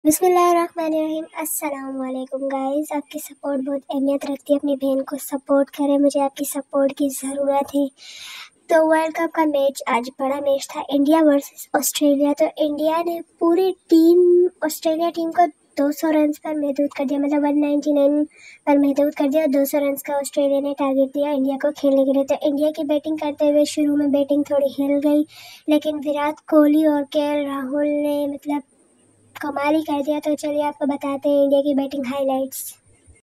बिस्मिल्लाहिर्रहमानिर्रहीम। अस्सलाम वालेकुम गाइस। आपकी सपोर्ट बहुत अहमियत रखती है। अपनी बहन को सपोर्ट करें, मुझे आपकी सपोर्ट की ज़रूरत है। तो वर्ल्ड कप का मैच, आज बड़ा मैच था, इंडिया वर्सेस ऑस्ट्रेलिया। तो इंडिया ने पूरी टीम, ऑस्ट्रेलिया टीम को 200 रन पर महदूद कर दिया, मतलब 199 पर महदूद कर दिया। 200 रन का ऑस्ट्रेलिया ने टारगेट दिया इंडिया को खेलने के लिए। तो इंडिया की बैटिंग करते हुए शुरू में बैटिंग थोड़ी हिल गई, लेकिन विराट कोहली और केएल राहुल ने मतलब कमाल ही कर दिया। तो चलिए आपको बताते हैं इंडिया की बैटिंग हाइलाइट्स।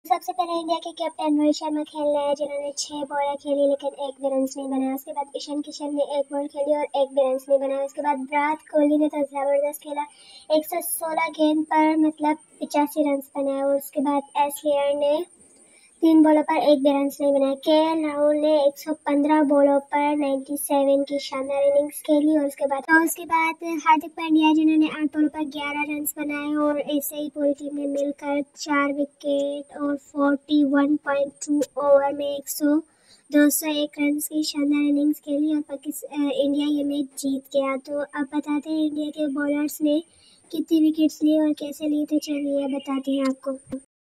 सबसे पहले इंडिया के कैप्टन रोहित शर्मा खेलने आए, जिन्होंने 6 बॉलें खेली लेकिन एक भी रन नहीं बनाया। उसके बाद ईशान किशन ने 1 बॉल खेली और एक भी रन नहीं बनाया। उसके बाद विराट कोहली ने तो ज़बरदस्त खेला, 116 गेंद पर मतलब 85 रन बनाए। और उसके बाद एसलियर ने 3 बॉलों पर एक भी रन नहीं बनाया। केएल राहुल ने 115 बॉलों पर 97 की शानदार इनिंग्स खेली। और उसके बाद हार्दिक पांड्या, जिन्होंने 8 बॉलों पर 11 रन बनाए। और ऐसे ही पूरी टीम ने मिलकर 4 विकेट और 41.2 ओवर में 201 रन की शानदार इनिंग्स खेली और इंडिया ये मैच जीत गया। तो अब बताते हैं इंडिया के बॉलर्स ने कितनी विकेट्स ली और कैसे ली। तो चलिए बताते हैं आपको।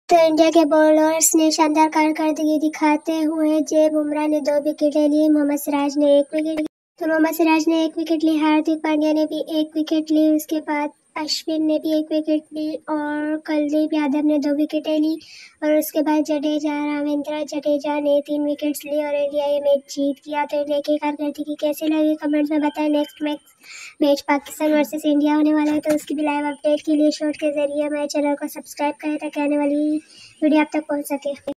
तो इंडिया के बॉलर्स ने शानदार कारकर्दगी दिखाते हुए जय बुमराह ने 2 विकेटें ली, मोहम्मद सिराज ने 1 विकेट ली। तो मोहम्मद सिराज ने 1 विकेट ली, हार्दिक पांड्या ने भी 1 विकेट ली। उसके बाद अश्विन ने भी 1 विकेट ली और कुलदीप यादव ने 2 विकेटें ली। और उसके बाद रविंद्र जडेजा ने 3 विकेट्स ली और इंडिया ये मैच जीत गया। तो इंडिया की कारकर्दगी कैसे लगी कमेंट्स में बताएं। Next match Pakistan versus India होने वाला है, तो उसकी भी लाइव अपडेट के लिए शॉर्ट के जरिए हमारे चैनल को सब्सक्राइब करें ताकि आने वाली वीडियो आप तक पहुंच सके।